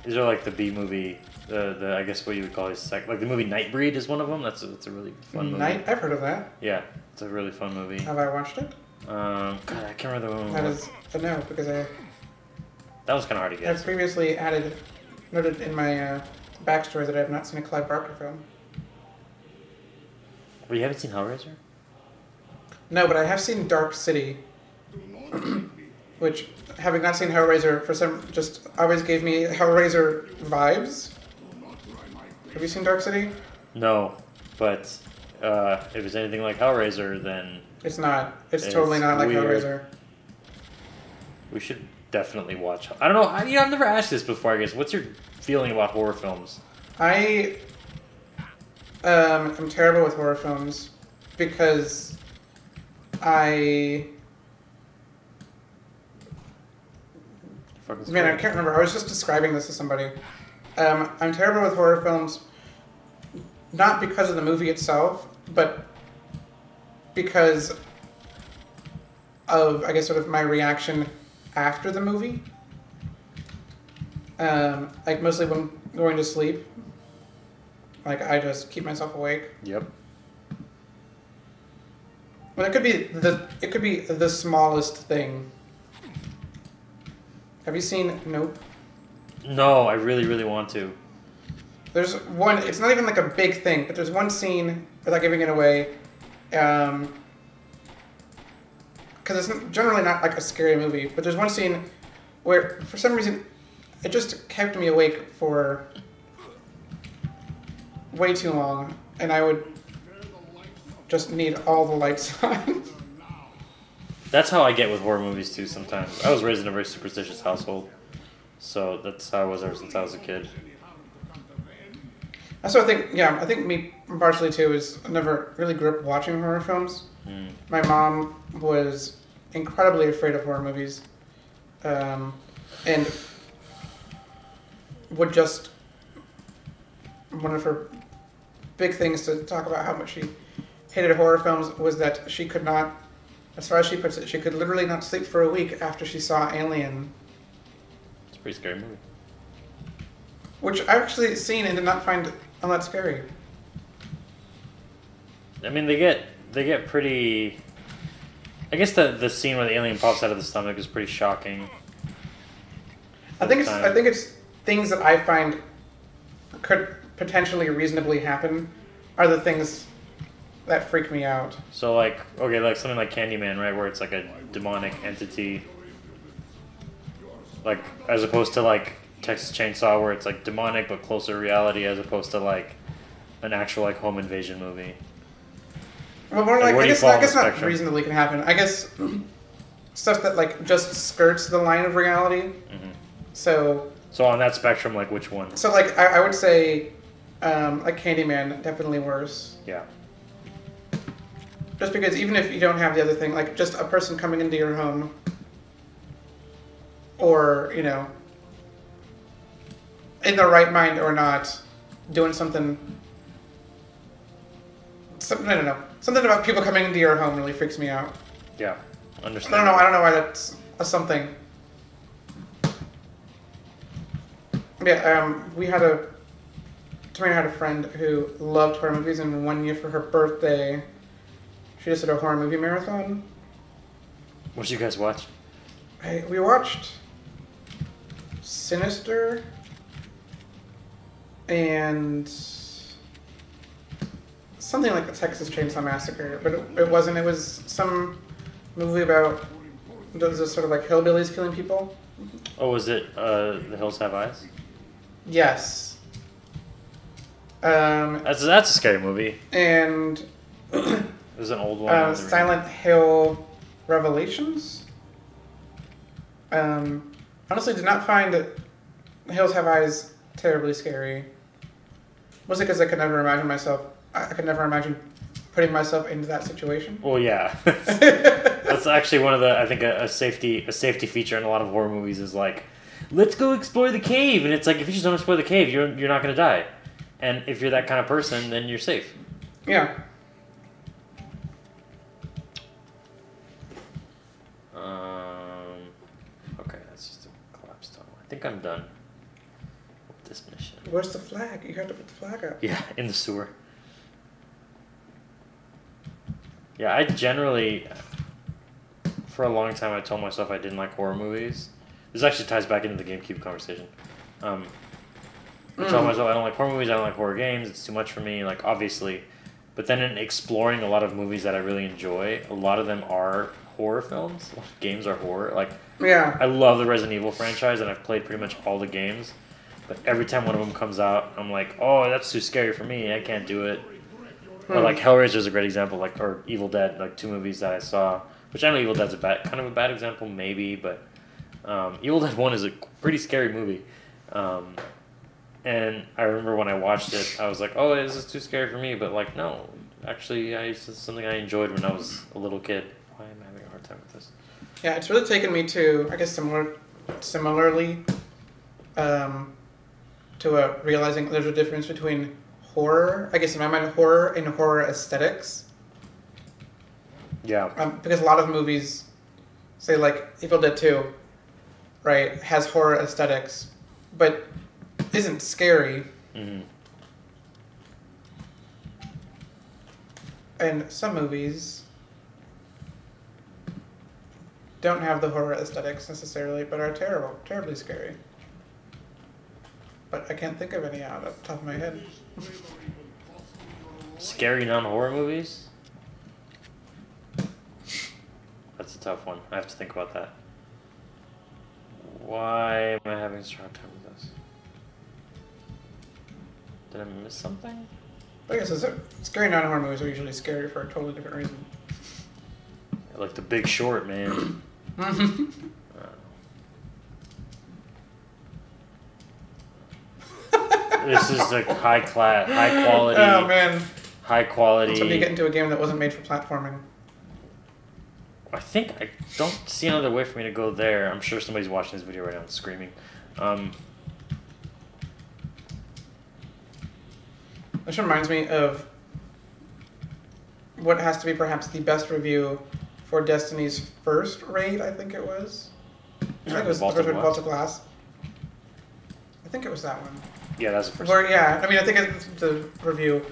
These are like the B movie, the I guess what you would call it, like the movie Nightbreed is one of them. That's a really fun movie. I've heard of that. Yeah, it's a really fun movie. Have I watched it? God, I can't remember the one. That is a no, because That was kind of hard to I've guess. previously noted in my backstory that I have not seen a Clive Barker film. Well, you haven't seen Hellraiser? No, but I have seen Dark City, which, having not seen Hellraiser, for some just always gave me Hellraiser vibes. Have you seen Dark City? No, but if it's anything like Hellraiser, then It's not. It's It's totally not like weird. Hellraiser. we should definitely watch. I don't know. I've never asked this before. I guess. What's your feeling about horror films? I am terrible with horror films because I Fucking man, I scary. can't remember. I was just describing this to somebody. I'm terrible with horror films, not because of the movie itself, but because of, I guess, sort of my reaction after the movie. Like mostly when going to sleep. Like I just keep myself awake. Yep. Well, it could be the smallest thing. Have you seen Nope? No, I really, really want to. There's one. It's not even like a big thing, but there's one scene without giving it away, because it's generally not like a scary movie. But there's one scene where, for some reason, it just kept me awake for way too long, and I would just need all the lights on. That's how I get with horror movies too. Sometimes I was raised in a very superstitious household, so that's how I was ever since I was a kid. Also, I think me partially too is I never really grew up watching horror films. Mm. My mom was incredibly afraid of horror movies, and would just, one of her big things to talk about how much she hated horror films was that she could not, as far as she puts it, she could literally not sleep for a week after she saw Alien, It's a pretty scary movie. which I've actually seen and did not find all that scary. I mean, they get pretty. I guess the scene where the alien pops out of the stomach is pretty shocking. I think it's things that I find could potentially reasonably happen are the things that freak me out. So like, okay, like something like Candyman, right, where it's like a demonic entity, like as opposed to like Texas Chainsaw, where it's like demonic but closer to reality, as opposed to like an actual like home invasion movie. Well, more Like, like, where I do you guess, fall I on guess the not spectrum? reasonably can happen. I guess stuff that like just skirts the line of reality. Hmm. So So on that spectrum, like which one? like I would say like Candyman, definitely worse. Yeah. Just because even if you don't have the other thing, like just a person coming into your home, or in the right mind or not, doing something. I don't know. Something about people coming into your home really freaks me out. Yeah. Understand. I don't know why that's a something. Yeah, Tamina had a friend who loved horror movies, and one year for her birthday, she just did a horror movie marathon. What did you guys watch? We watched Sinister and something like the Texas Chainsaw Massacre, but it wasn't. It was some movie about those sort of like hillbillies killing people. Oh, was it The Hills Have Eyes? Yes. That's a scary movie. And It was an old one. Silent Hill Revelations. Honestly, did not find Hills Have Eyes terribly scary. Mostly because I could never imagine putting myself into that situation. Well, yeah. That's actually one of the, I think, a safety feature in a lot of horror movies is like, let's go explore the cave, and it's like if you just don't explore the cave, you're not gonna die, and if you're that kind of person, then you're safe. Yeah. Okay, I'm done with this mission. Where's the flag? You have to put the flag up. Yeah, in the sewer. Yeah, I generally, for a long time, I told myself I didn't like horror movies. This actually ties back into the GameCube conversation. I told myself I don't like horror movies, I don't like horror games, it's too much for me, like, obviously. But then in exploring a lot of movies that I really enjoy, a lot of them are horror films. A lot of games are horror. Like, Yeah. I love the Resident Evil franchise, and I've played pretty much all the games. But every time one of them comes out, I'm like, oh, that's too scary for me. I can't do it. Or like Hellraiser is a great example, like, or Evil Dead, like 2 movies that I saw. Which I know Evil Dead's kind of a bad example, maybe, but Evil Dead 1 is a pretty scary movie. And I remember when I watched it, I was like, oh, this is too scary for me. But, like, no. Actually, this is something I enjoyed when I was a little kid. Why am I having a hard time with this? Yeah, it's really taken me to, I guess, similarly, to realizing there's a difference between horror, I guess in my mind, horror and horror aesthetics. Yeah. Because a lot of movies, say like Evil Dead 2, right, has horror aesthetics, but isn't scary. Mm-hmm. And some movies don't have the horror aesthetics necessarily, but are terribly scary. But I can't think of any out of the top of my head. Scary non-horror movies? That's a tough one. I have to think about that. Why am I having such a hard time with this? Did I miss something? I guess scary non-horror movies are usually scary for a totally different reason. Like The Big Short, man. This is like high quality. Oh man! High quality. So you get into a game that wasn't made for platforming. I think I don't see another way for me to go there. I'm sure somebody's watching this video right now and screaming. This reminds me of what has to be perhaps the best review for Destiny's first raid, I think it was. I think it was the first raid, Vault of Glass. I think it was that one. Yeah, that's the first Where, yeah, I mean, I think it's the review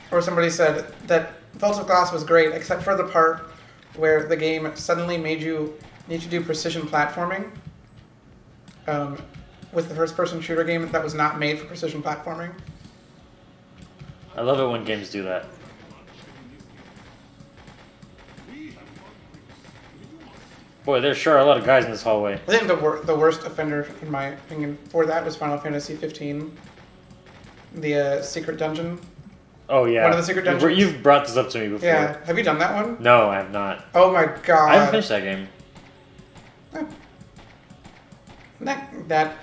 where somebody said that Vault of Glass was great, except for the part where the game suddenly made you need to do precision platforming with the first-person shooter game that was not made for precision platforming. I love it when games do that. Boy, there sure are a lot of guys in this hallway. I think the worst offender, in my opinion, for that was Final Fantasy 15. The secret dungeon. Oh, yeah. One of the secret dungeons. You've brought this up to me before. Yeah. Have you done that one? No, I have not. Oh my god. I haven't finished that game. That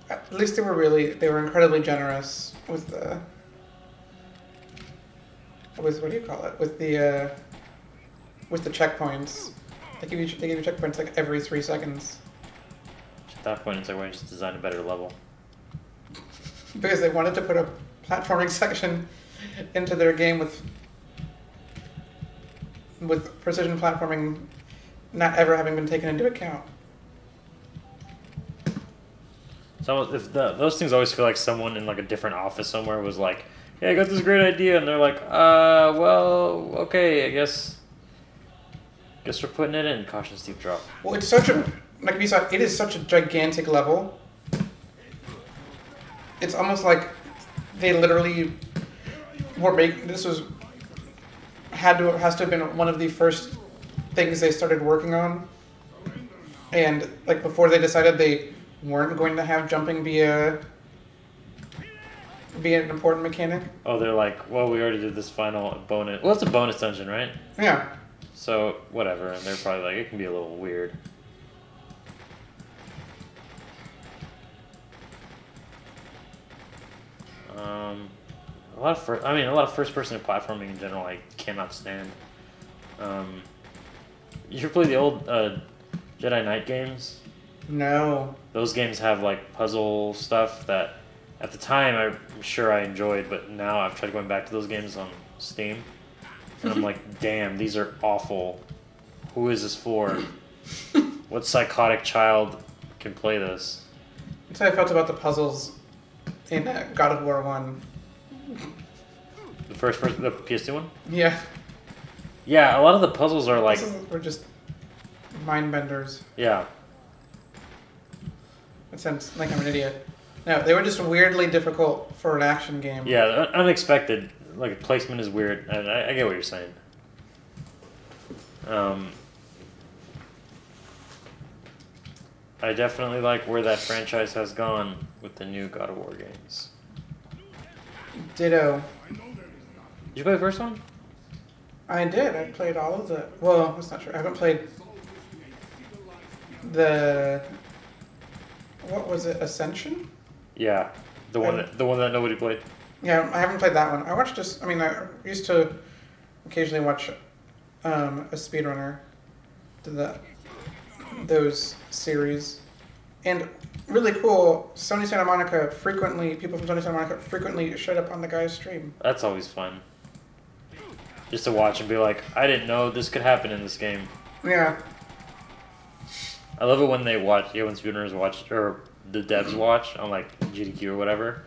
at least they were incredibly generous with the what do you call it? With the checkpoints. They give you checkpoints like every 3 seconds. At that point, it's like, why don't you just design a better level? Because they wanted to put a platforming section into their game with precision platforming not ever having been taken into account. So if those things always feel like someone in like a different office somewhere was like, "Hey, I got this great idea," and they're like, well, okay, I guess we're putting it in." Caution, steep drop. Well, it's such a like you said, it is such a gigantic level. It's almost like they literally were making this has to have been one of the first things they started working on, and like before they decided they weren't going to have jumping be an important mechanic. Oh, they're like, well, we already did this final bonus. Well, it's a bonus dungeon, right? Yeah. So whatever, and they're probably like, it can be a little weird. A lot of first-person platforming in general, I cannot stand. You ever play the old Jedi Knight games? No. Those games have like puzzle stuff that, at the time, I'm sure I enjoyed, but now I've tried going back to those games on Steam, and I'm like, damn, these are awful. Who is this for? What psychotic child can play this? That's how I felt about the puzzles in God of War 1. The the PS2 one? Yeah. Yeah, a lot of the puzzles are like... Puzzles were just mind benders. Yeah. It sounds like I'm an idiot. No, they were just weirdly difficult for an action game. Yeah, unexpected. Like, placement is weird. And I get what you're saying. I definitely like where that franchise has gone with the new God of War games. Ditto. Did you play the first one? I did. I played all of the... Well, that's not true. I haven't played the... What was it? Ascension? Yeah, the one that nobody played. Yeah, I haven't played that one. I watched just... I mean, I used to occasionally watch a speedrunner do those series. And really cool, Sony Santa Monica people from Sony Santa Monica frequently showed up on the guy's stream. That's always fun. Just to watch and be like, I didn't know this could happen in this game. Yeah. I love it when they watch, when speedrunners watch, or the devs watch on like GDQ or whatever.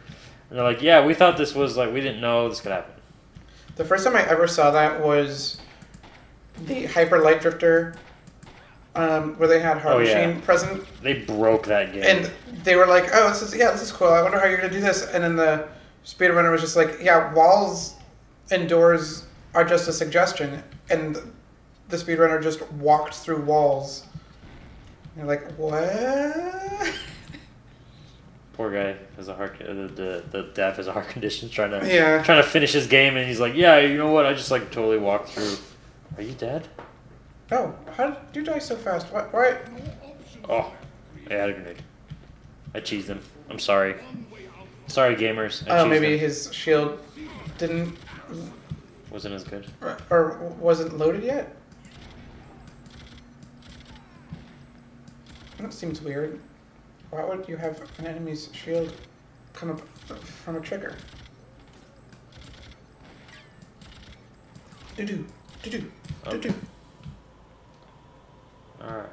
And they're like, yeah, we thought this was like, we didn't know this could happen. The first time I ever saw that was the Hyper Light Drifter, where they had Hard Machine present. They broke that game. And they were like, oh, this is cool. I wonder how you're going to do this. And then the speedrunner was just like, yeah, walls and doors are just a suggestion. And the speedrunner just walked through walls. And you're like, what? Poor guy has a heart. The dev has a heart condition, trying to finish his game, and he's like, yeah, you know what? I just like totally walked through. Are you dead? Oh, how did you die so fast? What? Why? Oh, I had a grenade. I cheesed him. I'm sorry. Sorry, gamers. Maybe his shield wasn't as good, or wasn't loaded yet. That seems weird. Why would you have an enemy's shield come up from a trigger? Do-do, do-do, do-do. Alright.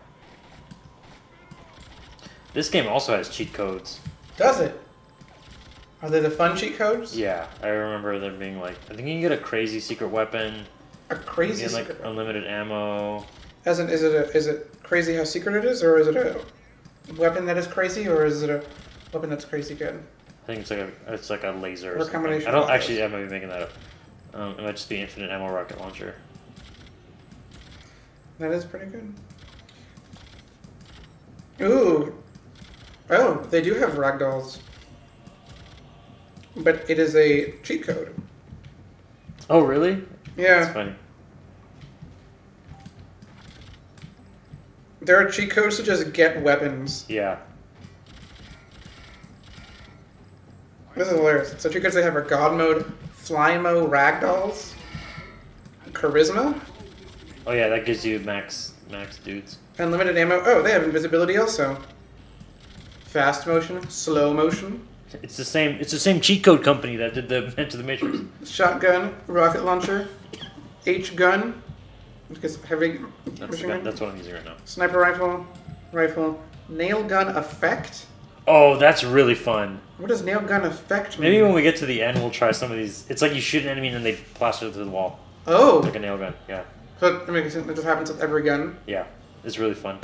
This game also has cheat codes. Does it? Are they the fun cheat codes? Yeah, I remember there being like, I think you can get a crazy secret weapon. A crazy you can get, secret like, unlimited ammo. As in, is it crazy how secret it is, or is it a weapon that is crazy, or is it a weapon that's crazy good? I think it's like a laser or a combination. I don't actually. I might be making that up. It might just be infinite ammo rocket launcher. That is pretty good. Ooh. Oh, they do have ragdolls. But it is a cheat code. Oh, really? Yeah. That's funny. There are cheat codes to just get weapons. Yeah. This is hilarious. So cheat codes they have are God Mode, Fly Mo Ragdolls, Charisma. Oh yeah, that gives you max dudes. Unlimited ammo. Oh, they have invisibility also. Fast motion, slow motion. It's the same cheat code company that did the Enter the Matrix. Shotgun, rocket launcher, H gun, because heavy machine gun. That's what I'm using right now. Sniper rifle, nail gun effect. Oh, that's really fun. What does nail gun effect mean? Maybe when we get to the end, we'll try some of these. It's like you shoot an enemy and then they plaster it through the wall. Oh. Like a nail gun, yeah. So I mean, it just happens with every gun. Yeah, it's really fun.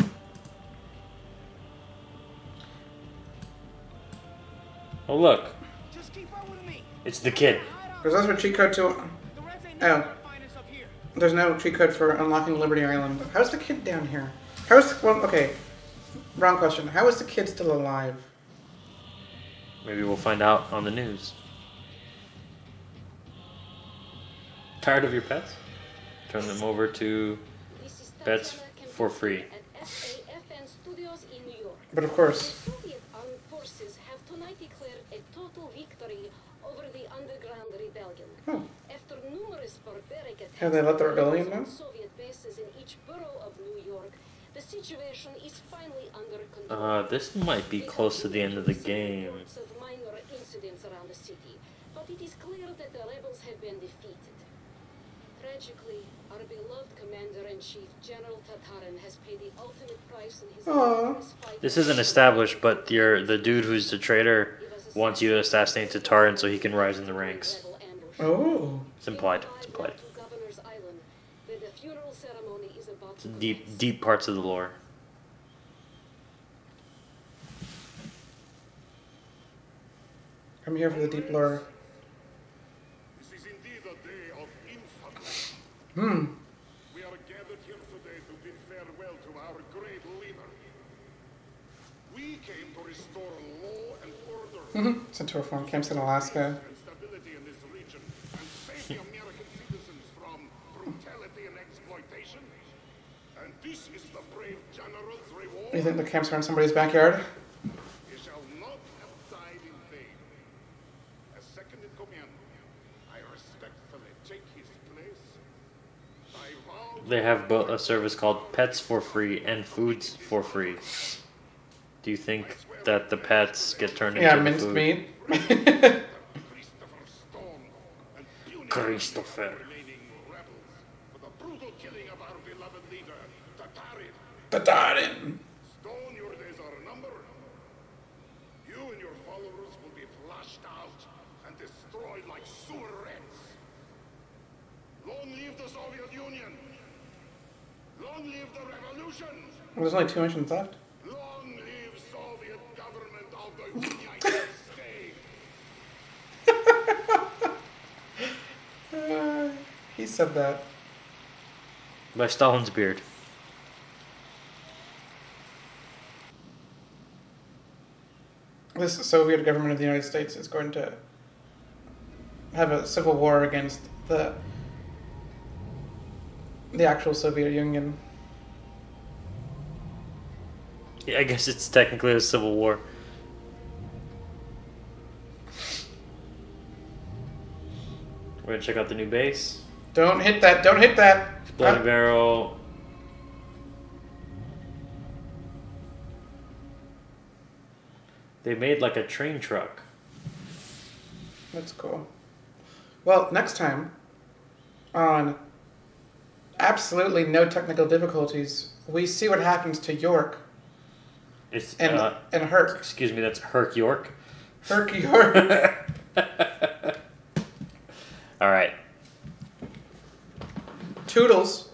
Oh look, it's the kid. There's also a cheat code to. Oh. There's no cheat code for unlocking Liberty Island. How's the kid down here? Okay. Wrong question. How is the kid still alive? Maybe we'll find out on the news. Tired of your pets? Turn them over to pets for free. But of course. The Soviet armed forces have tonight declared a total victory over the underground rebellion. Oh. After numerous barbaric attacks Have they let the rebellion know? on Soviet bases in each borough of New York, the situation is finally under control. This might be close to the end of the game. Reports of minor incidents around the city, but it is clear that the rebels have been defeated. Tragically, our beloved Commander-in-Chief, General Tatarin, has paid the ultimate price in his Aw. illustrious fight. This isn't established, but the dude who's the traitor wants you to assassinate Tatarin so he can rise in the ranks. Oh. It's implied. It's implied. It's deep, deep parts of the lore. I'm here for the deep lore. This is indeed a day of infamy. We are gathered here today to bid farewell to our great leader. We came to restore law and order. Centaur form camps in Alaska. And stability in this region, and save the American citizens from brutality and exploitation. And this is the brave general's reward. You think the camps are in somebody's backyard? He shall not have died in vain. As second in command, I respectfully take his place. I vow They have both a service called Pets for Free and Foods for Free. Do you think that the pets get turned into Yeah, the minced food? meat. Christopher Stone and punish Christopher. the remaining rebels for the brutal killing of our beloved leader, Tatarin. Tatarin. Stone, your days are numbered. You and your followers will be flushed out and destroyed like sewer rats. Long live the Soviet Union. Long live the revolution. Well, there's only 2 missions left. Long live Soviet government of the United States. He said that. By Stalin's beard. This Soviet government of the United States is going to have a civil war against the actual Soviet Union. Yeah, I guess it's technically a civil war. We're gonna check out the new base. Don't hit that! Don't hit that! Exploding barrel. They made like a train truck. That's cool. Well, next time, on absolutely no technical difficulties, we see what happens to York It's and Herc. excuse me, that's Herc York. Herc York. All right. Toodles.